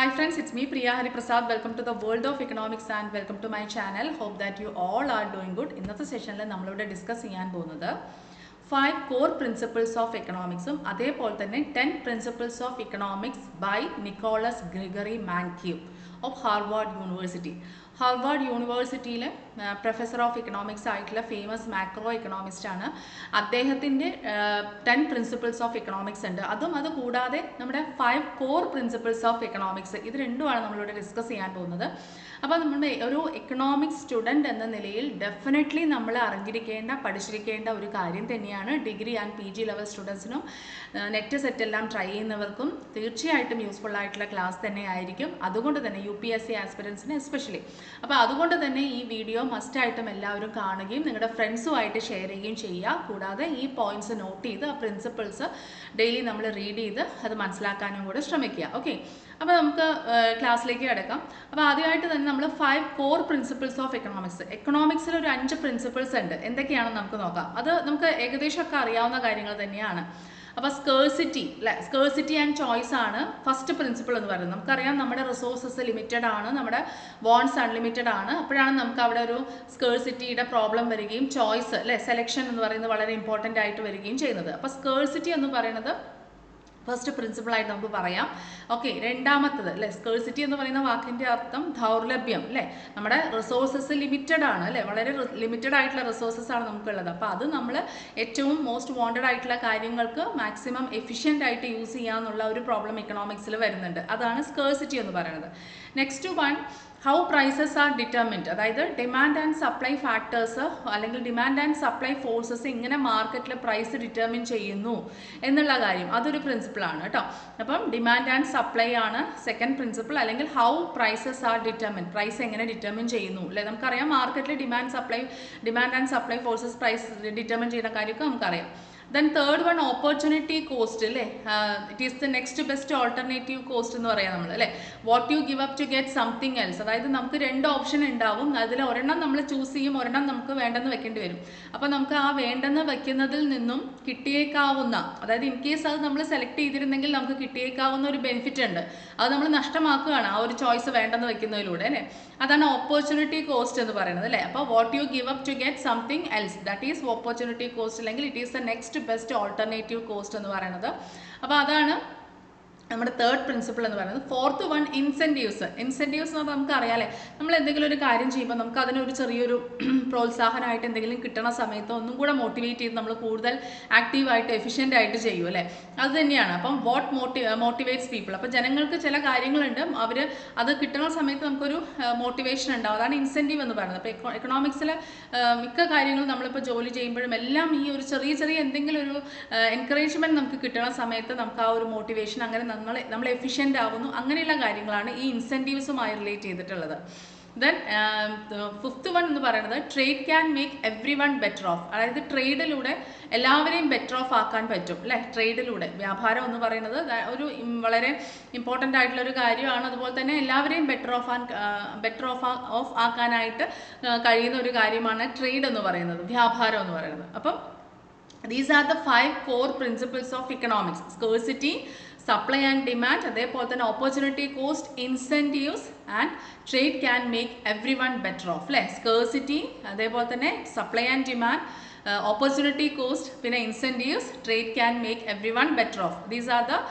Hi friends, it's me Priya Hari Prasad. Welcome to the world of economics and welcome to my channel. Hope that you all are doing good. ഇന്നത്തെ സെഷനിൽ നമ്മളിവിടെ discuss ചെയ്യാൻ പോകുന്നത് 5 core principles of എക്കണോമിക്സും അതേപോലെ തന്നെ 10 principles of economics by Nicholas Gregory Mankiw of Harvard University. Harvard യൂണിവേഴ്സിറ്റിയിലെ professor of economics ആയിട്ടുള്ള famous macroeconomist ആണ്. അദ്ദേഹത്തിൻ്റെ 10 പ്രിൻസിപ്പിൾസ് ഓഫ് എക്കണോമിക്സ് ഉണ്ട്. അത് കൂടാതെ നമ്മുടെ 5 കോർ പ്രിൻസിപ്പിൾസ് ഓഫ് എക്കണോമിക്സ്, ഇത് രണ്ടുമാണ് നമ്മളിവിടെ ഡിസ്കസ് ചെയ്യാൻ പോകുന്നത്. അപ്പോൾ നമ്മുടെ ഒരു എക്കണോമിക്സ് സ്റ്റുഡൻറ്റ് എന്ന നിലയിൽ ഡെഫിനറ്റ്ലി നമ്മൾ അറിഞ്ഞിരിക്കേണ്ട പഠിച്ചിരിക്കേണ്ട ഒരു കാര്യം തന്നെയാണ്. ഡിഗ്രി ആൻഡ് PG ലെവൽ സ്റ്റുഡൻസിനും നെറ്റ് സെറ്റ് എല്ലാം ട്രൈ ചെയ്യുന്നവർക്കും തീർച്ചയായിട്ടും യൂസ്ഫുൾ ആയിട്ടുള്ള ക്ലാസ് തന്നെ ആയിരിക്കും. അതുകൊണ്ട് തന്നെ UPSC ആസ്പിരൻസിന് എസ്പെഷ്യലി. അപ്പോൾ അതുകൊണ്ട് തന്നെ ഈ വീഡിയോ മസ്റ്റായിട്ടും എല്ലാവരും കാണുകയും നിങ്ങളുടെ ഫ്രണ്ട്സുമായിട്ട് ഷെയർ ചെയ്യുകയും ചെയ്യുക. കൂടാതെ ഈ പോയിന്റ്സ് നോട്ട് ചെയ്ത് ആ പ്രിൻസിപ്പിൾസ് ഡെയിലി നമ്മൾ റീഡ് ചെയ്ത് അത് മനസ്സിലാക്കാനും കൂടെ ശ്രമിക്കുക. ഓക്കെ, അപ്പോൾ നമുക്ക് ക്ലാസ്സിലേക്ക് കിടക്കാം. അപ്പോൾ ആദ്യമായിട്ട് തന്നെ നമ്മൾ 5 കോർ പ്രിൻസിപ്പിൾസ് ഓഫ് എക്കണോമിക്സ്. എക്കണോമിക്സിൽ ഒരു 5 പ്രിൻസിപ്പിൾസ് ഉണ്ട്. എന്തൊക്കെയാണെന്ന് നമുക്ക് നോക്കാം. അത് നമുക്ക് ഏകദേശമൊക്കെ അറിയാവുന്ന കാര്യങ്ങൾ തന്നെയാണ്. അപ്പോൾ സ്കേഴ്സിറ്റി ആൻഡ് ചോയ്സ് ആണ് ഫസ്റ്റ് പ്രിൻസിപ്പിൾ എന്ന് പറയുന്നത്. നമുക്കറിയാം നമ്മുടെ റിസോഴ്സസ് ലിമിറ്റഡ് ആണ്, നമ്മുടെ വാണ്ട്സ് അൺലിമിറ്റഡ് ആണ്. അപ്പോഴാണ് നമുക്ക് അവിടെ ഒരു സ്കേഴ്സിറ്റിയുടെ പ്രോബ്ലം വരികയും ചോയ്സ് സെലക്ഷൻ എന്ന് പറയുന്നത് വളരെ ഇമ്പോർട്ടൻ്റ് ആയിട്ട് വരികയും ചെയ്യുന്നത്. അപ്പോൾ സ്കേഴ്സിറ്റി എന്ന് പറയുന്നത് ഫസ്റ്റ് പ്രിൻസിപ്പിളായിട്ട് നമുക്ക് പറയാം. ഓക്കെ, രണ്ടാമത്തത് സ്കേഴ്സിറ്റി എന്ന് പറയുന്ന വാക്കിൻ്റെ അർത്ഥം ദൗർലഭ്യം. നമ്മുടെ റിസോഴ്സസ് ലിമിറ്റഡ് ആണ്, വളരെ ലിമിറ്റഡ് ആയിട്ടുള്ള റിസോഴ്സസ് ആണ് നമുക്കുള്ളത്. അപ്പോൾ അത് നമ്മൾ ഏറ്റവും മോസ്റ്റ് വാണ്ടഡ് ആയിട്ടുള്ള കാര്യങ്ങൾക്ക് മാക്സിമം എഫിഷ്യൻ്റ് ആയിട്ട് യൂസ് ചെയ്യാന്നുള്ള ഒരു പ്രോബ്ലം എക്കണോമിക്സിൽ വരുന്നുണ്ട്. അതാണ് സ്കേഴ്സിറ്റി എന്ന് പറയുന്നത്. Next one, how prices are determined. അതായത് ഡിമാൻഡ് ആൻഡ് സപ്ലൈ ഫാക്ടേഴ്സ് അല്ലെങ്കിൽ ഡിമാൻഡ് ആൻഡ് സപ്ലൈ ഫോഴ്സസ് എങ്ങനെ മാർക്കറ്റിൽ പ്രൈസ് ഡിറ്റർമിൻ ചെയ്യുന്നു എന്നുള്ള കാര്യം, അതൊരു പ്രിൻസിപ്പിളാണ് കേട്ടോ. അപ്പം ഡിമാൻഡ് ആൻഡ് സപ്ലൈ ആണ് സെക്കൻഡ് പ്രിൻസിപ്പിൾ. അല്ലെങ്കിൽ how prices are determine, price എങ്ങനെ ഡിറ്റർമിൻ ചെയ്യുന്നു. നമുക്കറിയാം മാർക്കറ്റിൽ demand and supply forces price determine ചെയ്യുന്ന കാര്യമൊക്കെ നമുക്കറിയാം. Then third one, opportunity cost. It is the next best alternative cost എന്ന് പറയാം നമ്മൾ. What you give up to get something else. അതായത് നമുക്ക് 2 ഓപ്ഷൻ ഉണ്ടാവും. അതിൽ ഒരെണ്ണം നമ്മൾ ചൂസ് ചെയ്യും, ഒരെണ്ണം നമുക്ക് വേണ്ടെന്ന് വെക്കേണ്ടി വരും. അപ്പോൾ നമുക്ക് ആ വേണ്ടെന്ന് വെക്കുന്നതിൽ നിന്നും കിട്ടിയേക്കാവുന്ന, അതായത് ഇൻ കേസ് അത് നമ്മൾ സെലക്ട് ചെയ്തിരുന്നെങ്കിൽ നമുക്ക് കിട്ടിയേക്കാവുന്ന ഒരു ബെനിഫിറ്റ് ഉണ്ട്, അത് നമ്മൾ നഷ്ടമാക്കുകയാണ് ആ ഒരു ചോയ്സ് വേണ്ടെന്ന് വെക്കുന്നതിലൂടെ. അതാണ് ഓപ്പർച്യൂണിറ്റി കോസ്റ്റ് എന്ന് പറയുന്നത്. അപ്പോൾ what you give up to get something else, that is opportunity cost, അല്ലെങ്കിൽ it is the next best alternative cost എന്ന് പറയുന്നത്. അപ്പോൾ അതാണ് നമ്മുടെ തേർഡ് പ്രിൻസിപ്പിൾ എന്ന് പറയുന്നത്. Fourth one, incentives. ഇൻസെൻറ്റീവ്സ് എന്ന് പറഞ്ഞാൽ നമുക്ക് അറിയാമല്ലേ, നമ്മൾ എന്തെങ്കിലും ഒരു കാര്യം ചെയ്യുമ്പോൾ നമുക്ക് അതിനൊരു ചെറിയൊരു പ്രോത്സാഹനമായിട്ട് എന്തെങ്കിലും കിട്ടണ സമയത്ത് ഒന്നും കൂടെ മോട്ടിവേറ്റ് ചെയ്ത് നമ്മൾ കൂടുതൽ ആക്റ്റീവായിട്ട് എഫിഷ്യൻ്റ് ആയിട്ട് ചെയ്യും അല്ലേ. അത് തന്നെയാണ്. അപ്പം വാട്ട് മോട്ടിവേറ്റ്സ് പീപ്പിൾ. അപ്പോൾ ജനങ്ങൾക്ക് ചില കാര്യങ്ങളുണ്ട്, അവർ അത് കിട്ടുന്ന സമയത്ത് നമുക്കൊരു മോട്ടിവേഷൻ ഉണ്ടാവും. അതാണ് ഇൻസെൻറ്റീവ് എന്ന് പറയുന്നത്. അപ്പോൾ എക്കണോമിക്സിൽ മിക്ക കാര്യങ്ങളും നമ്മളിപ്പോൾ ജോലി ചെയ്യുമ്പോഴും എല്ലാം ഈ ഒരു ചെറിയ എന്തെങ്കിലും ഒരു എൻകറേജ്മെൻറ്റ് നമുക്ക് കിട്ടുന്ന സമയത്ത് നമുക്ക് ആ ഒരു മോട്ടിവേഷൻ അങ്ങനെ നമ്മൾ എഫിഷ്യൻ്റ് ആവുന്നു. അങ്ങനെയുള്ള കാര്യങ്ങളാണ് ഈ ഇൻസെൻറ്റീവ്സുമായി റിലേറ്റ് ചെയ്തിട്ടുള്ളത്. ദെൻ ഫിഫ്ത്ത് വൺ എന്ന് പറയുന്നത്, trade can make everyone better of. അതായത് ട്രേഡിലൂടെ എല്ലാവരെയും ബെറ്റർ ഓഫ് ആക്കാൻ പറ്റും ട്രേഡിലൂടെ. വ്യാപാരം എന്ന് പറയുന്നത് ഒരു വളരെ ഇമ്പോർട്ടൻ്റ് ആയിട്ടുള്ള ഒരു കാര്യമാണ്. അതുപോലെ തന്നെ എല്ലാവരെയും ബെറ്റർ ഓഫ് ആക്കാനായിട്ട് കഴിയുന്ന ഒരു കാര്യമാണ് ട്രേഡ് എന്ന് പറയുന്നത്, വ്യാപാരം എന്ന് പറയുന്നത്. അപ്പം these are the 5 core principles of economics: scarcity, supply and demand, അതേപോലെ തന്നെ opportunity cost, incentives and trade can make everyone better off. Scarcity, അതേപോലെ തന്നെ supply and demand, opportunity cost, പിന്നെ incentives, trade can make everyone better off. These are the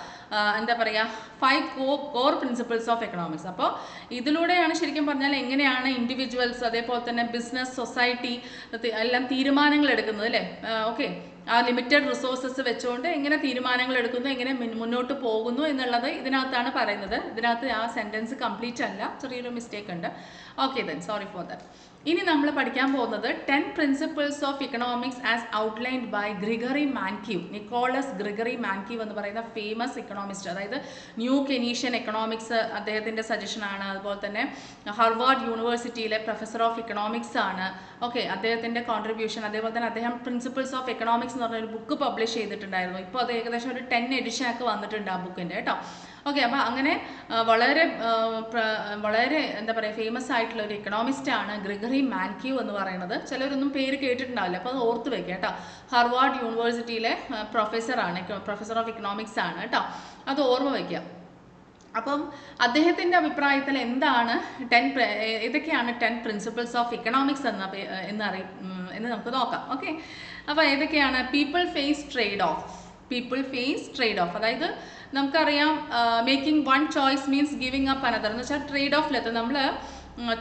എന്താ പറയുക 5 core principles of economics. അപ്പോൾ ഇതിലൂടെയാണ് ശരിക്കും പറഞ്ഞാൽ എങ്ങനെയാണ് ഇൻഡിവിജ്വൽസ്, അതേപോലെ തന്നെ ബിസിനസ്, സൊസൈറ്റി എല്ലാം തീരുമാനങ്ങൾ എടുക്കുന്നത് ഓക്കെ, ആ ലിമിറ്റഡ് റിസോഴ്സസ് വെച്ചുകൊണ്ട് എങ്ങനെ തീരുമാനങ്ങൾ എടുക്കുന്നു, എങ്ങനെ മുന്നോട്ട് പോകുന്നു എന്നുള്ളത് ഇതിനകത്താണ് പറയുന്നത്. ഇതിനകത്ത് ആ സെൻറ്റൻസ് കംപ്ലീറ്റ് അല്ല, ചെറിയൊരു മിസ്റ്റേക്ക് ഉണ്ട്. Okay, then sorry for that. ഇനി നമ്മൾ പഠിക്കാൻ പോകുന്നത് 10 principles of economics as outlined by Gregory Mankiw. Nicholas Gregory Mankiw എന്ന് പറയുന്ന ഫേമസ് ഇക്കണോമിസ്റ്റ്, അതായത് ന്യൂ കെനീഷ്യൻ എക്കണോമിക്സ് അദ്ദേഹത്തിൻ്റെ സജഷനാണ്. അതുപോലെ തന്നെ ഹാർവാർഡ് യൂണിവേഴ്സിറ്റിയിലെ പ്രൊഫസർ ഓഫ് ഇക്കണോമിക്സ് ആണ്. ഓക്കെ, അദ്ദേഹത്തിൻ്റെ കോൺട്രിബ്യൂഷൻ, അതേപോലെ തന്നെ അദ്ദേഹം പ്രിൻസിപ്പിൾസ് ഓഫ് എക്കണോമിക്സ് എന്ന് പറഞ്ഞൊരു ബുക്ക് പബ്ലിഷ് ചെയ്തിട്ടുണ്ടായിരുന്നു. ഇപ്പോൾ അത് ഏകദേശം ഒരു 10 എഡിഷനൊക്കെ വന്നിട്ടുണ്ട് ആ ബുക്കിൻ്റെ കേട്ടോ. ഓക്കെ, അപ്പോൾ അങ്ങനെ വളരെ എന്താ പറയുക ഫേമസ് ആയിട്ടുള്ള ഒരു എക്കണോമിസ്റ്റാണ് ഗ്രിഗറി മാൻക്യൂ എന്ന് പറയുന്നത്. ചിലരൊന്നും പേര് കേട്ടിട്ടുണ്ടാവില്ല, അപ്പോൾ അത് ഓർത്ത് വയ്ക്കുക കേട്ടോ. ഹാർവാർഡ് യൂണിവേഴ്സിറ്റിയിലെ പ്രൊഫസർ ഓഫ് എക്കണോമിക്സ് ആണ് കേട്ടോ, അത് ഓർമ്മ വയ്ക്കുക. അപ്പം അദ്ദേഹത്തിൻ്റെ അഭിപ്രായത്തിൽ എന്താണ് ഏതൊക്കെയാണ് 10 പ്രിൻസിപ്പിൾസ് ഓഫ് ഇക്കണോമിക്സ് എന്ന് നമുക്ക് നോക്കാം. ഓക്കെ, അപ്പോൾ ഏതൊക്കെയാണ്? പീപ്പിൾ ഫേസ് ട്രേഡ് ഓഫ്, അതായത് നമുക്കറിയാം making one choice means giving up another എന്ന് വെച്ചാൽ ട്രേഡ് ഓഫിലെത്തും. നമ്മൾ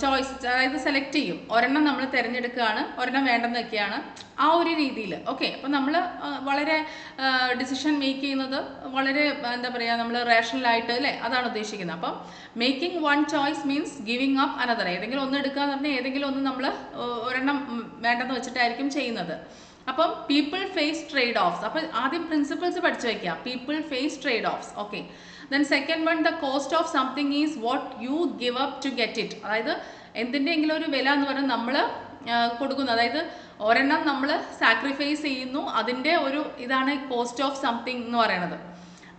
ചോയ്സ്, അതായത് സെലക്ട് ചെയ്യും, ഒരെണ്ണം നമ്മൾ തിരഞ്ഞെടുക്കുകയാണ്, ഒരെണ്ണം വേണ്ടെന്ന് വെക്കുകയാണ്, ആ ഒരു രീതിയിൽ. ഓക്കെ, അപ്പം നമ്മൾ വളരെ ഡിസിഷൻ മേക്ക് ചെയ്യുന്നത് വളരെ എന്താ പറയുക, നമ്മൾ റേഷണലായിട്ട് അല്ലേ, അതാണ് ഉദ്ദേശിക്കുന്നത്. അപ്പം making one choice means giving up another, ഏതെങ്കിലും ഒന്ന് എടുക്കുക എന്ന് പറഞ്ഞാൽ ഏതെങ്കിലും ഒന്ന് നമ്മൾ ഒരെണ്ണം വേണ്ടെന്ന് വെച്ചിട്ടായിരിക്കും ചെയ്യുന്നത്. അപ്പം പീപ്പിൾ ഫേസ് ട്രേഡ് ഓഫ്സ്, അപ്പം ആദ്യം പ്രിൻസിപ്പിൾസ് പഠിച്ചു വയ്ക്കുക. People face trade offs. Okay, then second one, the cost of something is what you give up to get it. അതായത് എന്തിൻ്റെയെങ്കിലും ഒരു വില എന്ന് പറയുന്നത് നമ്മൾ കൊടുക്കുന്നു, അതായത് ഒരെണ്ണം നമ്മൾ സാക്രിഫൈസ് ചെയ്യുന്നു, അതിൻ്റെ ഒരു ഇതാണ് കോസ്റ്റ് ഓഫ് സംതിങ് എന്ന് പറയുന്നത്.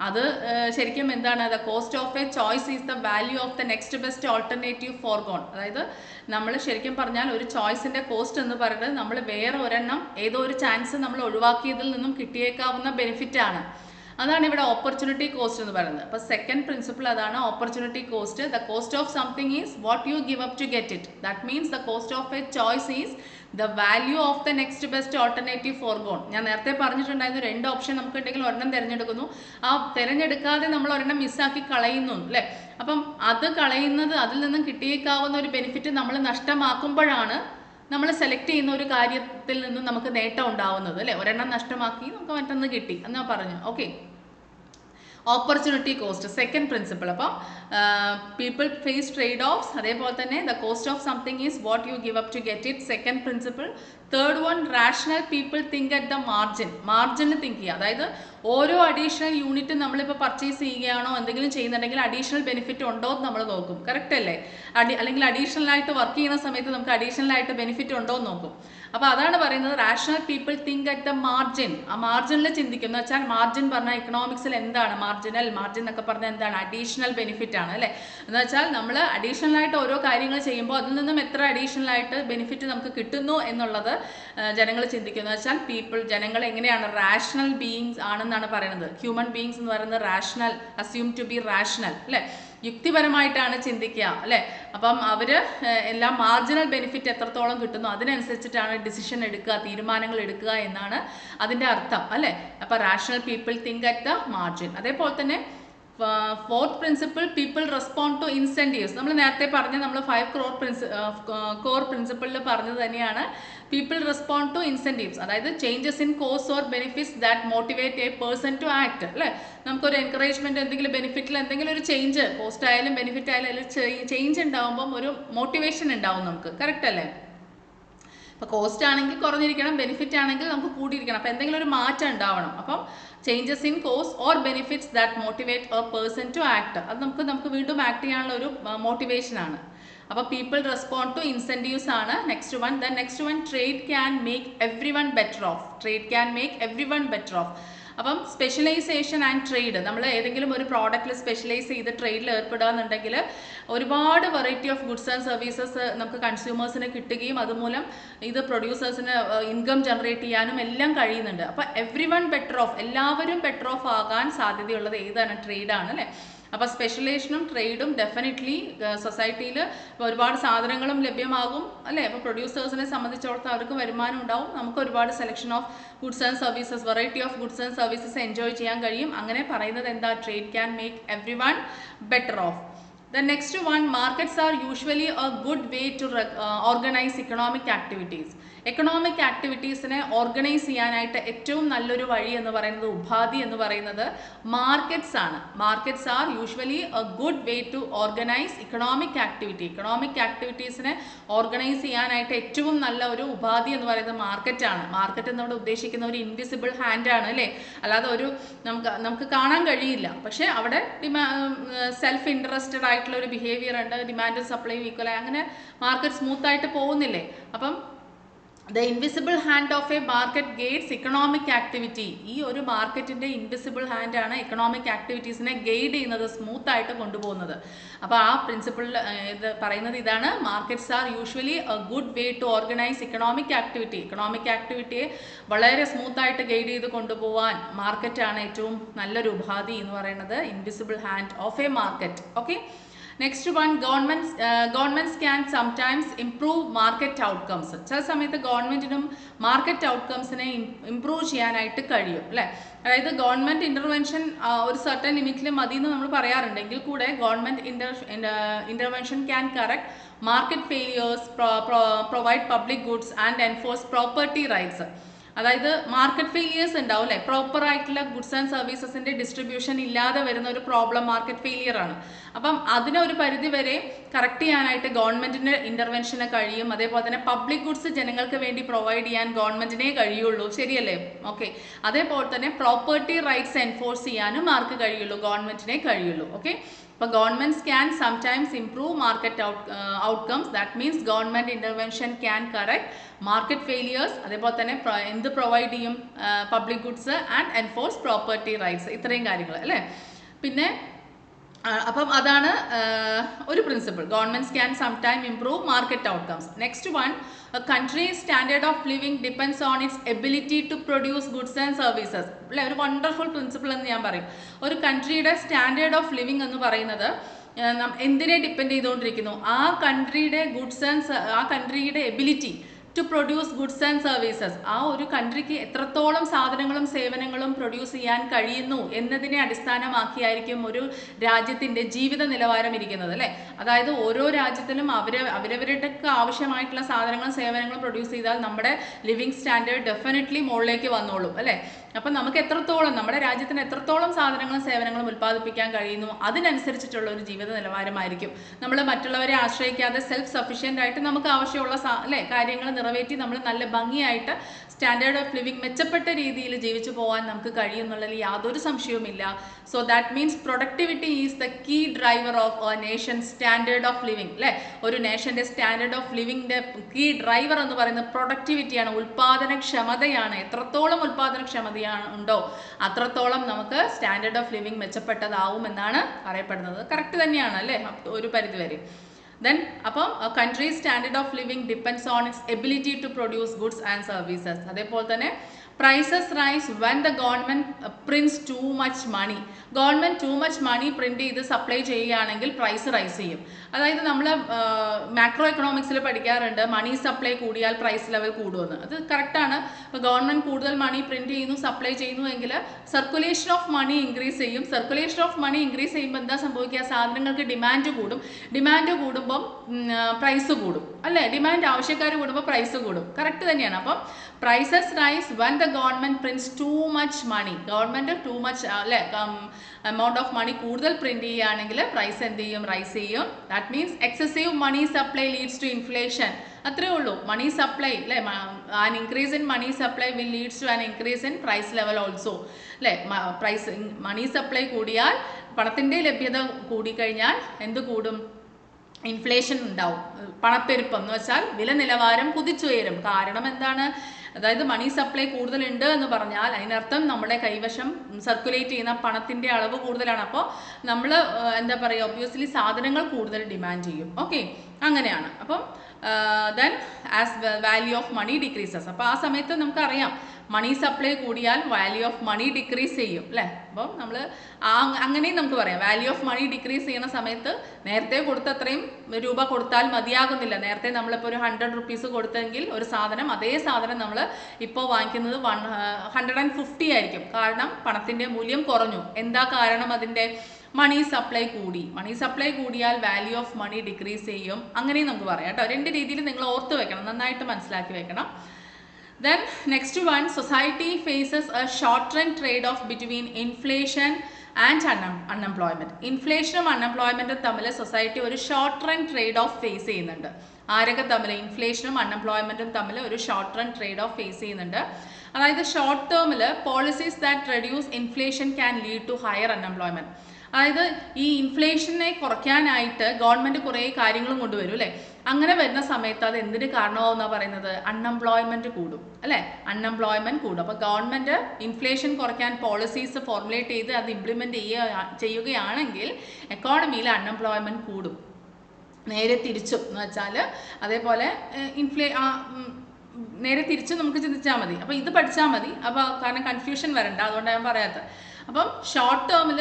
അത് ശരിക്കും എന്താണ്? The cost of a choice is the value of the next best alternative forgone. അതായത് നമ്മൾ ശരിക്കും പറഞ്ഞാൽ ഒരു ചോയ്സിൻ്റെ കോസ്റ്റ് എന്ന് പറയുന്നത് നമ്മൾ വേറെ ഒരെണ്ണം ഏതോ ഒരു ചാൻസ് നമ്മൾ ഒഴിവാക്കിയതിൽ നിന്നും കിട്ടിയേക്കാവുന്ന ബെനിഫിറ്റാണ്. അതാണ് ഇവിടെ ഓപ്പർച്യൂണിറ്റി കോസ്റ്റ് എന്ന് പറയുന്നത്. അപ്പോൾ സെക്കൻഡ് പ്രിൻസിപ്പിൾ അതാണ്, opportunity cost. The cost of something is what you give up to get it. That means the cost of a choice is the value of the next best alternative forgone. ഞാൻ നേരത്തെ പറഞ്ഞിട്ടുണ്ടായിരുന്നു, 2 option നമുക്ക് ഉണ്ടെങ്കിൽ ഒരെണ്ണം തിരഞ്ഞെടുക്കുന്നു, ആ തിരഞ്ഞെടുക്കാതെ നമ്മൾ ഒരെണ്ണം മിസ്സാക്കി കളയുന്നു അല്ലേ. അപ്പം അത് കളയുന്നത്, അതിൽ നിന്നും കിട്ടിയേക്കാവുന്ന ഒരു ബെനിഫിറ്റ് നമ്മൾ നഷ്ടമാക്കുമ്പോഴാണ് നമ്മൾ സെലക്ട് ചെയ്യുന്ന ഒരു കാര്യത്തിൽ നിന്നും നമുക്ക് നേട്ടം ഉണ്ടാവുന്നത് അല്ലേ. ഒരെണ്ണം നഷ്ടമാക്കി നമുക്ക് മറ്റൊന്ന് കിട്ടി എന്നാ പറഞ്ഞു. Okay, opportunity cost second principle. അപ്പം പീപ്പിൾ ഫേസ് ട്രേഡ് ഓഫ്സ്, അതേപോലെ തന്നെ the cost of something is what you give up to get it, second principle. Third one, rational people think at the മാർജിനിൽ തിങ്ക് ചെയ്യുക. അതായത് ഓരോ additional unit നമ്മളിപ്പോൾ purchase ചെയ്യുകയാണോ എന്തെങ്കിലും ചെയ്യുന്നുണ്ടെങ്കിൽ അഡീഷണൽ ബെനിഫിറ്റ് ഉണ്ടോ എന്ന് നമ്മൾ നോക്കും. കറക്റ്റ് അല്ലേ? അല്ലെങ്കിൽ അഡീഷണൽ ആയിട്ട് വർക്ക് ചെയ്യുന്ന സമയത്ത് നമുക്ക് അഡീഷണൽ ആയിട്ട് ബെനിഫിറ്റ് ഉണ്ടോ എന്ന് നോക്കും. അപ്പോൾ അതാണ് പറയുന്നത് rational people think at the margin. ആ മാർജിനിൽ ചിന്തിക്കും എന്ന് വെച്ചാൽ മാർജിൻ പറഞ്ഞാൽ ഇക്കണോമിക്സിൽ എന്താണ് മാർജിൻ എന്നൊക്കെ പറഞ്ഞാൽ എന്താണ്? അഡീഷണൽ ബെനിഫിറ്റ് ആണ് അല്ലേ. എന്ന് വെച്ചാൽ നമ്മൾ അഡീഷണൽ ആയിട്ട് ഓരോ കാര്യങ്ങൾ ചെയ്യുമ്പോൾ അതിൽ നിന്നും എത്ര അഡീഷണൽ ആയിട്ട് ബെനിഫിറ്റ് നമുക്ക് കിട്ടുന്നു എന്നുള്ളത് ജനങ്ങൾ ചിന്തിക്കുന്നു. വെച്ചാൽ ജനങ്ങൾ എങ്ങനെയാണ്? റാഷണൽ ബീയിങ്സ് ആണെന്നാണ് പറയുന്നത്. ഹ്യൂമൻ ബീയിങ്സ് എന്ന് പറയുന്നത് rational, assume to be rational അല്ലേ, യുക്തിപരമായിട്ടാണ് ചിന്തിക്കുക അല്ലേ. അപ്പം അവർ എല്ലാം മാർജിനൽ ബെനിഫിറ്റ് എത്രത്തോളം കിട്ടുന്നു അതിനനുസരിച്ചിട്ടാണ് ഡിസിഷൻ എടുക്കുക, തീരുമാനങ്ങൾ എടുക്കുക എന്നാണ് അതിൻ്റെ അർത്ഥം അല്ലേ. അപ്പോൾ rational people think at the margin. അതേപോലെ തന്നെ fourth principle, people respond to incentives. നമ്മൾ നേരത്തെ പറഞ്ഞ നമ്മൾ 5 കോർ പ്രിൻസിപ്പിളിൽ പറഞ്ഞത് തന്നെയാണ് പീപ്പിൾ റെസ്പോണ്ട് ടു ഇൻസെൻറ്റീവ്സ്. അതായത് changes in cost or benefits that motivate a person to act അല്ലേ. നമുക്കൊരു എൻകറേജ്മെൻറ്റ്, എന്തെങ്കിലും ബെനിഫിറ്റിൽ എന്തെങ്കിലും ഒരു ചേഞ്ച്, കോസ്റ്റ് ആയാലും ബെനിഫിറ്റ് ആയാലും അതിൽ ചേഞ്ച് ഉണ്ടാകുമ്പം ഒരു മോട്ടിവേഷൻ ഉണ്ടാവും നമുക്ക്. കറക്റ്റ് അല്ലേ? അപ്പോൾ കോസ്റ്റ് ആണെങ്കിൽ കുറഞ്ഞിരിക്കണം, ബെനിഫിറ്റ് ആണെങ്കിൽ നമുക്ക് കൂടിയിരിക്കണം. അപ്പോൾ എന്തെങ്കിലും ഒരു മാറ്റം ഉണ്ടാവണം. അപ്പം changes in cost or benefits that motivate a person to act, അത് നമുക്ക് വീണ്ടും ആക്ട് ചെയ്യാനുള്ള ഒരു മോട്ടിവേഷനാണ്. അപ്പോൾ പീപ്പിൾ റെസ്പോണ്ട് ടു ഇൻസെൻറ്റീവ്സ് ആണ് next one. Then next one, trade can make everyone better off. Trade can make everyone better off. അപ്പം specialisation and trade, നമ്മൾ ഏതെങ്കിലും ഒരു പ്രോഡക്റ്റിൽ സ്പെഷ്യലൈസ് ചെയ്ത് ട്രേഡിൽ ഏർപ്പെടുക എന്നുണ്ടെങ്കിൽ ഒരുപാട് variety of goods and services നമുക്ക് കൺസ്യൂമേഴ്സിന് കിട്ടുകയും അതുമൂലം ഇത് പ്രൊഡ്യൂസേഴ്സിന് ഇൻകം ജനറേറ്റ് ചെയ്യാനും എല്ലാം കഴിയുന്നുണ്ട്. അപ്പോൾ എവ്രി വൺ ബെറ്റർ ഓഫ്, എല്ലാവരും ബെറ്റർ ഓഫ് ആകാൻ സാധ്യതയുള്ളത് ഏതാണ്? ട്രേഡാണ് അല്ലേ. അപ്പോൾ സ്പെഷ്യലൈസേഷനും ട്രേഡും ഡെഫിനറ്റ്ലി സൊസൈറ്റിയിൽ ഒരുപാട് സാധനങ്ങളും ലഭ്യമാകും അല്ലേ. അപ്പോൾ പ്രൊഡ്യൂസേഴ്സിനെ സംബന്ധിച്ചിടത്തോളം അവർക്ക് വരുമാനം ഉണ്ടാവും, നമുക്ക് ഒരുപാട് selection of goods and services, variety of goods and services enjoy ചെയ്യാൻ കഴിയും. അങ്ങനെ പറയുന്നത് എന്താ? Trade can make everyone better of. The next one, markets are usually a good way to organize economic activities. Economic ആക്ടിവിറ്റീസിനെ organise ചെയ്യാനായിട്ട് ഏറ്റവും നല്ലൊരു വഴി എന്ന് പറയുന്നത്, ഉപാധി എന്ന് പറയുന്നത് മാർക്കറ്റ്സ് ആണ്. Markets are usually a good way to organise economic activity. Economic ആക്ടിവിറ്റീസിനെ ഓർഗനൈസ് ചെയ്യാനായിട്ട് ഏറ്റവും നല്ല ഒരു ഉപാധി എന്ന് പറയുന്നത് മാർക്കറ്റാണ്. മാർക്കറ്റ് എന്നവിടെ ഉദ്ദേശിക്കുന്ന ഒരു ഇൻവിസിബിൾ ഹാൻഡ് ആണ് അല്ലേ. അല്ലാതെ ഒരു നമുക്ക് കാണാൻ കഴിയില്ല, പക്ഷേ അവിടെ സെൽഫ് ഇൻട്രസ്റ്റഡ് ആയിട്ടുള്ള ഒരു ബിഹേവിയർ ഉണ്ട്, ഡിമാൻഡും സപ്ലൈയും ഈക്വലായി അങ്ങനെ മാർക്കറ്റ് സ്മൂത്തായിട്ട് പോകുന്നില്ലേ. അപ്പം the invisible hand of a market guides economic activity. ഈ ഒരു മാർക്കറ്റിൻ്റെ ഇൻവിസിബിൾ ഹാൻഡാണ് എക്കണോമിക് ആക്ടിവിറ്റീസിനെ ഗൈഡ് ചെയ്യുന്നത്, സ്മൂത്ത് ആയിട്ട് കൊണ്ടുപോകുന്നത്. അപ്പോൾ ആ പ്രിൻസിപ്പിൾ ഇത് പറയുന്നത് ഇതാണ്, markets are usually a good way to organise economic activity. Economic ആക്ടിവിറ്റിയെ വളരെ സ്മൂത്തായിട്ട് ഗൈഡ് ചെയ്ത് കൊണ്ടുപോകാൻ മാർക്കറ്റാണ് ഏറ്റവും നല്ലൊരു ഉപാധി എന്ന് പറയുന്നത്, invisible hand of a market. Okay, next one, governments can sometimes improve market outcomes. ചില സമയത്ത് ഗവൺമെൻറ്റിനും മാർക്കറ്റ് ഔട്ട്കംസിനെ ഇംപ്രൂവ് ചെയ്യാനായിട്ട് കഴിയും അല്ലേ. അതായത് ഗവൺമെൻറ് ഇൻ്റർവെൻഷൻ ഒരു സർട്ടൻ ലിമിറ്റിൽ മതി എന്ന് നമ്മൾ പറയാറുണ്ടെങ്കിൽ കൂടെ government intervention can correct market failures, provide public goods and enforce property rights. അതായത് മാർക്കറ്റ് ഫെയിലിയേഴ്സ് ഉണ്ടാവും അല്ലേ, പ്രോപ്പർ ആയിട്ടുള്ള ഗുഡ്സ് ആൻഡ് സർവീസസിൻ്റെ ഡിസ്ട്രിബ്യൂഷൻ ഇല്ലാതെ വരുന്ന ഒരു പ്രോബ്ലം മാർക്കറ്റ് ഫെയിലിയർ ആണ്. അപ്പം അതിനെ ഒരു പരിധി വരെ കറക്റ്റ് ചെയ്യാനായിട്ട് ഗവൺമെൻറ്റിൻ്റെ ഇൻ്റർവെൻഷന് കഴിയും. അതേപോലെ തന്നെ പബ്ലിക് ഗുഡ്സ് ജനങ്ങൾക്ക് വേണ്ടി പ്രൊവൈഡ് ചെയ്യാൻ ഗവൺമെൻറ്റിനേ കഴിയുള്ളൂ, ശരിയല്ലേ? ഓക്കെ, അതേപോലെ തന്നെ പ്രോപ്പർട്ടി റൈറ്റ്സ് എൻഫോഴ്സ് ചെയ്യാനും ആർക്ക് കഴിയുള്ളൂ? ഗവൺമെൻറ്റിനെ കഴിയുള്ളൂ. ഓക്കെ, അപ്പോൾ governments can sometimes improve market outcomes. That means government intervention can correct market failures, അതേപോലെ തന്നെ എന്ത് പ്രൊവൈഡ് ചെയ്യും? Public goods and enforce property rights, ഇത്രയും കാര്യങ്ങൾ അല്ലേ. പിന്നെ അപ്പം അതാണ് ഒരു principle, governments can sometime improve market outcomes. Next one, a country's standard of living depends on its ability to produce goods and services. അല്ലേ, ഒരു വണ്ടർഫുൾ പ്രിൻസിപ്പിൾ എന്ന് ഞാൻ പറയും. ഒരു കൺട്രിയുടെ സ്റ്റാൻഡേർഡ് ഓഫ് ലിവിങ് എന്ന് പറയുന്നത് എന്തിനെ ഡിപ്പെൻഡ് ചെയ്തുകൊണ്ടിരിക്കുന്നു? ആ കൺട്രിയുടെ ഗുഡ്സ് ആൻഡ് ആ കൺട്രിയുടെ ability to produce goods and services. ആ ഒരു കൺട്രിക്ക് എത്രത്തോളം സാധനങ്ങളും സേവനങ്ങളും പ്രൊഡ്യൂസ് ചെയ്യാൻ കഴിയുന്നു എന്നതിനെ അടിസ്ഥാനമാക്കിയായിരിക്കും ഒരു രാജ്യത്തിൻ്റെ ജീവിത നിലവാരം ഇരിക്കുന്നത് അല്ലേ. അതായത് ഓരോ രാജ്യത്തിലും അവരവരുടെ ആവശ്യമായിട്ടുള്ള സാധനങ്ങളും സേവനങ്ങളും പ്രൊഡ്യൂസ് ചെയ്താൽ നമ്മുടെ ലിവിങ് സ്റ്റാൻഡേർഡ് ഡെഫിനറ്റ്ലി മുകളിലേക്ക് വന്നോളും അല്ലേ. അപ്പം നമുക്ക് എത്രത്തോളം, നമ്മുടെ രാജ്യത്തിന് എത്രത്തോളം സാധനങ്ങളും സേവനങ്ങളും ഉൽപ്പാദിപ്പിക്കാൻ കഴിയുന്നു അതിനനുസരിച്ചിട്ടുള്ള ഒരു ജീവിത നിലവാരമായിരിക്കും. നമ്മൾ മറ്റുള്ളവരെ ആശ്രയിക്കാതെ സെൽഫ് സഫീഷ്യൻ്റ് ആയിട്ട് നമുക്ക് ആവശ്യമുള്ള അല്ലേ കാര്യങ്ങൾ നിറവേറ്റി നമ്മൾ നല്ല ഭംഗിയായിട്ട് സ്റ്റാൻഡേർഡ് ഓഫ് ലിവിങ് മെച്ചപ്പെട്ട രീതിയിൽ ജീവിച്ചു പോകാൻ നമുക്ക് കഴിയുന്നുള്ളതിൽ യാതൊരു സംശയവുമില്ല. So that means productivity is the key driver of a nation standard of living അല്ലേ. ഒരു നേഷൻ്റെ സ്റ്റാൻഡേർഡ് ഓഫ് ലിവിങ്ങിൻ്റെ കീ ഡ്രൈവർ എന്ന് പറയുന്നത് പ്രൊഡക്ടിവിറ്റിയാണ്, ഉൽപ്പാദനക്ഷമതയാണ്. എത്രത്തോളം ഉൽപ്പാദനക്ഷമതയാണ് ഉണ്ടോ അത്രത്തോളം നമുക്ക് സ്റ്റാൻഡേർഡ് ഓഫ് ലിവിങ് മെച്ചപ്പെട്ടതാവും എന്നാണ് പറയപ്പെടുന്നത്. കറക്റ്റ് തന്നെയാണ് അല്ലേ ഒരു പരിധി വരെ. Then അപ്പം country's standard of living depends on its ability to produce goods and services. അതേപോലെ തന്നെ prices rise when the government prints too much money. Government too much money print ചെയ്ത് സപ്ലൈ ചെയ്യുകയാണെങ്കിൽ പ്രൈസ് റൈസ് ചെയ്യും. അതായത് നമ്മൾ macro എക്കണോമിക്സിൽ പഠിക്കാറുണ്ട്, money supply കൂടിയാൽ പ്രൈസ് ലെവൽ കൂടുമെന്ന്. അത് കറക്റ്റാണ്. ഇപ്പോൾ ഗവൺമെൻറ് കൂടുതൽ മണി പ്രിൻറ്റ് ചെയ്യുന്നു, സപ്ലൈ ചെയ്യുന്നു എങ്കിൽ സർക്കുലേഷൻ ഓഫ് മണി ഇൻക്രീസ് ചെയ്യും. സർക്കുലേഷൻ ഓഫ് മണി ഇൻക്രീസ് ചെയ്യുമ്പോൾ എന്താ സംഭവിക്കുക? സാധനങ്ങൾക്ക് ഡിമാൻഡ് കൂടും. ഡിമാൻഡ് കൂടുമ്പം പ്രൈസ് കൂടും അല്ലേ. ഡിമാൻഡ് ആവശ്യക്കാർ കൂടുമ്പോൾ പ്രൈസ് കൂടും. കറക്റ്റ് തന്നെയാണ്. അപ്പം prices rise when the government prints too much money. Government too much അല്ലേ എമൗണ്ട് ഓഫ് മണി കൂടുതൽ പ്രിൻറ്റ് ചെയ്യുകയാണെങ്കിൽ പ്രൈസ് എന്ത് ചെയ്യും? റൈസ് ചെയ്യും. That means excessive money supply leads to inflation. അത്രേ ഉള്ളൂ. മണി സപ്ലൈ അല്ലേ, an increase in money supply will leads to an increase in price level also അല്ലേ. പ്രൈസ് മണി സപ്ലൈ കൂടിയാൽ, പണത്തിൻ്റെ ലഭ്യത കൂടിക്കഴിഞ്ഞാൽ എന്ത് കൂടും? ഇൻഫ്ലേഷൻ ഉണ്ടാവും. പണപ്പെരുപ്പം എന്ന് വെച്ചാൽ വില നിലവാരം കുതിച്ചുയരും. കാരണം എന്താണ്? അതായത് മണി സപ്ലൈ കൂടുതലുണ്ട് എന്ന് പറഞ്ഞാൽ അതിനർത്ഥം നമ്മുടെ കൈവശം സർക്കുലേറ്റ് ചെയ്യുന്ന പണത്തിൻ്റെ അളവ് കൂടുതലാണ്. അപ്പോൾ നമ്മൾ എന്താ പറയുക, ഒബ്വിയസ്ലി സാധനങ്ങൾ കൂടുതൽ ഡിമാൻഡ് ചെയ്യും. ഓക്കെ, അങ്ങനെയാണ്. അപ്പം then as value of money decreases. അപ്പോൾ ആ സമയത്ത് നമുക്കറിയാം മണി സപ്ലൈ കൂടിയാൽ വാല്യൂ ഓഫ് മണി ഡിക്രീസ് ചെയ്യും അല്ലേ. അപ്പം നമ്മൾ അങ്ങനെയും നമുക്ക് പറയാം, വാല്യൂ ഓഫ് മണി ഡിക്രീസ് ചെയ്യുന്ന സമയത്ത് നേരത്തെ കൊടുത്ത അത്രയും രൂപ കൊടുത്താൽ മതിയാകുന്നില്ല. നേരത്തെ നമ്മളിപ്പോൾ ഒരു 100 rupees കൊടുത്തെങ്കിൽ ഒരു സാധനം, അതേ സാധനം നമ്മൾ ഇപ്പോൾ വാങ്ങിക്കുന്നത് 150 ആയിരിക്കും. കാരണം പണത്തിൻ്റെ മൂല്യം കുറഞ്ഞു. എന്താ കാരണം? അതിൻ്റെ മണി സപ്ലൈ കൂടി. മണി സപ്ലൈ കൂടിയാൽ വാല്യൂ ഓഫ് മണി ഡിക്രീസ് ചെയ്യും. അങ്ങനെയും നമുക്ക് പറയാം കേട്ടോ. രണ്ട് രീതിയിൽ നിങ്ങൾ ഓർത്ത് വെക്കണം, നന്നായിട്ട് മനസ്സിലാക്കി വെക്കണം. Then next one, society faces a short-run trade-off between inflation and unemployment. ഇൻഫ്ലേഷനും അൺഎംപ്ലോയ്മെൻറ്റും തമ്മിൽ സൊസൈറ്റി ഒരു short run trade off face ചെയ്യുന്നുണ്ട്. ആരൊക്കെ തമ്മിൽ? ഇൻഫ്ലേഷനും അൺഎംപ്ലോയ്മെൻറ്റും തമ്മിൽ ഒരു short run trade off face ചെയ്യുന്നുണ്ട്. അതായത് ഷോർട്ട് ടേമിൽ policies that reduce inflation can lead to higher unemployment. അതായത് ഈ ഇൻഫ്ലേഷനെ കുറയ്ക്കാനായിട്ട് ഗവൺമെൻറ് കുറേ കാര്യങ്ങളും കൊണ്ടുവരും അല്ലേ. അങ്ങനെ വരുന്ന സമയത്ത് അത് എന്തിന് കാരണമാവുമെന്നാണ് പറയുന്നത്? അൺഎംപ്ലോയ്മെൻറ്റ് കൂടും അല്ലേ, അൺഎംപ്ലോയ്മെൻറ്റ് കൂടും. അപ്പോൾ ഗവൺമെൻറ് ഇൻഫ്ലേഷൻ കുറയ്ക്കാൻ പോളിസീസ് ഫോർമുലേറ്റ് ചെയ്ത് അത് ഇംപ്ലിമെൻറ്റ് ചെയ്യുകയാണെങ്കിൽ എക്കോണമിയിൽ അൺഎംപ്ലോയ്മെൻറ്റ് കൂടും. നേരെ തിരിച്ചും എന്ന് വെച്ചാൽ അതേപോലെ നേരെ തിരിച്ച് നമുക്ക് ചിന്തിച്ചാൽ മതി. അപ്പോൾ ഇത് പഠിച്ചാൽ മതി. അപ്പോൾ കാരണം കൺഫ്യൂഷൻ വരണ്ട, അതുകൊണ്ടാണ് ഞാൻ പറയാത്തത്. അപ്പം ഷോർട്ട് ടേമിൽ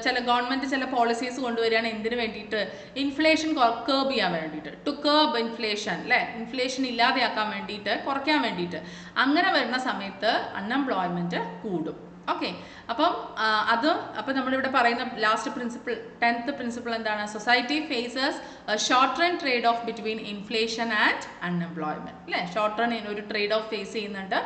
ചില ഗവൺമെൻറ് ചില പോളിസീസ് കൊണ്ടുവരികയാണ് എന്തിനു വേണ്ടിയിട്ട്? ഇൻഫ്ലേഷൻ കേർബ് ചെയ്യാൻ വേണ്ടിയിട്ട്, ടു കേർബ് ഇൻഫ്ലേഷൻ അല്ലേ, ഇൻഫ്ലേഷൻ ഇല്ലാതെയാക്കാൻ വേണ്ടിയിട്ട്, കുറയ്ക്കാൻ വേണ്ടിയിട്ട്. അങ്ങനെ വരുന്ന സമയത്ത് അൺഎംപ്ലോയ്മെൻറ്റ് കൂടും. ഓക്കെ, അപ്പം നമ്മളിവിടെ പറയുന്ന ലാസ്റ്റ് പ്രിൻസിപ്പിൾ 10th പ്രിൻസിപ്പിൾ എന്താണ്? Society faces short run trade off between inflation and unemployment അല്ലേ. ഷോർട്ട് റൺ ഒരു ട്രേഡ് ഓഫ് ഫേസ് ചെയ്യുന്നുണ്ട്,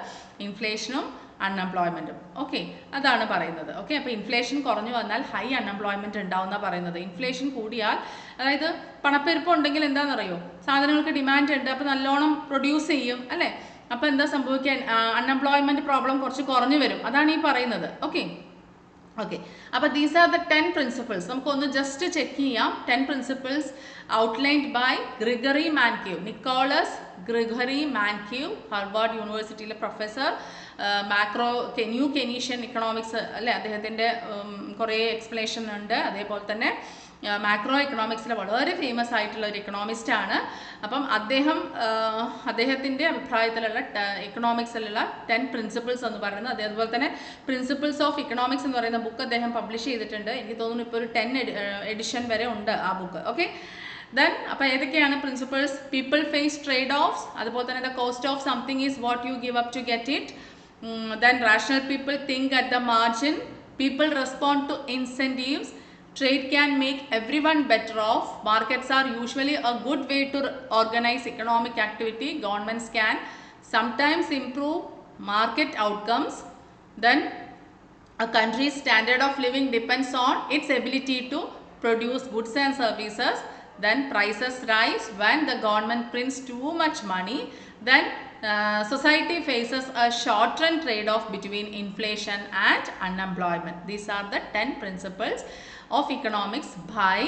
ഇൻഫ്ലേഷനും അൺഎംപ്ലോയ്മെൻറ്റും. ഓക്കെ, അതാണ് പറയുന്നത്. ഓക്കെ, അപ്പോൾ ഇൻഫ്ലേഷൻ കുറഞ്ഞു വന്നാൽ ഹൈ അൺഎംപ്ലോയ്മെൻറ്റ് ഉണ്ടാവുന്ന പറയുന്നത്. ഇൻഫ്ലേഷൻ കൂടിയാൽ, അതായത് പണപ്പെരുപ്പം ഉണ്ടെങ്കിൽ എന്താണെന്നറിയോ, സാധനങ്ങൾക്ക് ഡിമാൻഡ് ഉണ്ട്, അപ്പോൾ നല്ലോണം പ്രൊഡ്യൂസ് ചെയ്യും അല്ലേ. അപ്പോൾ എന്താ സംഭവിക്കാൻ? അൺഎംപ്ലോയ്മെൻറ്റ് പ്രോബ്ലം കുറച്ച് കുറഞ്ഞു വരും. അതാണ് ഈ പറയുന്നത്. ഓക്കെ, അപ്പോൾ ദീസ് ആർ ദ 10 പ്രിൻസിപ്പിൾസ്. നമുക്കൊന്ന് ജസ്റ്റ് ചെക്ക് ചെയ്യാം. 10 principles outlined by Gregory Mankiw, Nicholas Gregory Mankiw, Harvard യൂണിവേഴ്സിറ്റിയിലെ പ്രൊഫസർ, ന്യൂ കെനീഷ്യൻ ഇക്കണോമിക്സ് അല്ലേ, അദ്ദേഹത്തിൻ്റെ കുറേ എക്സ്പ്ലനേഷൻ ഉണ്ട്. അതേപോലെ തന്നെ മാക്രോ എക്കണോമിക്സിലെ വളരെ ഫേമസ് ആയിട്ടുള്ള ഒരു എക്കണോമിസ്റ്റാണ്. അപ്പം അദ്ദേഹത്തിൻ്റെ അഭിപ്രായത്തിലുള്ള എക്കണോമിക്സിലുള്ള 10 പ്രിൻസിപ്പിൾസ് എന്ന് പറയുന്നത്, അതേപോലെ തന്നെ പ്രിൻസിപ്പിൾസ് ഓഫ് ഇക്കണോമിക്സ് എന്ന് പറയുന്ന ബുക്ക് അദ്ദേഹം പബ്ലിഷ് ചെയ്തിട്ടുണ്ട്. എനിക്ക് തോന്നുന്നു ഇപ്പോൾ ഒരു 10 എഡിഷൻ വരെ ഉണ്ട് ആ ബുക്ക്. ഓക്കെ, ദെൻ അപ്പോൾ ഏതൊക്കെയാണ് principles? People face trade offs, അതുപോലെ തന്നെ the cost of something is what you give up to get it. Then rational people think at the margin, people respond to incentives, trade can make everyone better off, markets are usually a good way to organize economic activity, governments can sometimes improve market outcomes, then a country's standard of living depends on its ability to produce goods and services, then prices rise when the government prints too much money, then society faces a short-run trade-off between inflation and unemployment. These are the 10 principles of economics by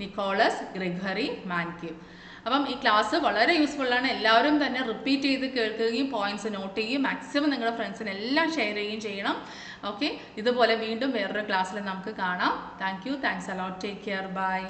Nicholas Gregory Mankiw. അപ്പം ഈ class വളരെ യൂസ്ഫുള്ളാണ്. എല്ലാവരും തന്നെ repeat ചെയ്ത് കേൾക്കുകയും points not ചെയ്യുകയും maximum നിങ്ങളുടെ ഫ്രണ്ട്സിന് എല്ലാം ഷെയർ ചെയ്യുകയും ചെയ്യണം. ഓക്കെ, ഇതുപോലെ വീണ്ടും വേറൊരു ക്ലാസ്സിൽ നമുക്ക് കാണാം. Thank you, thanks a lot, take care, by.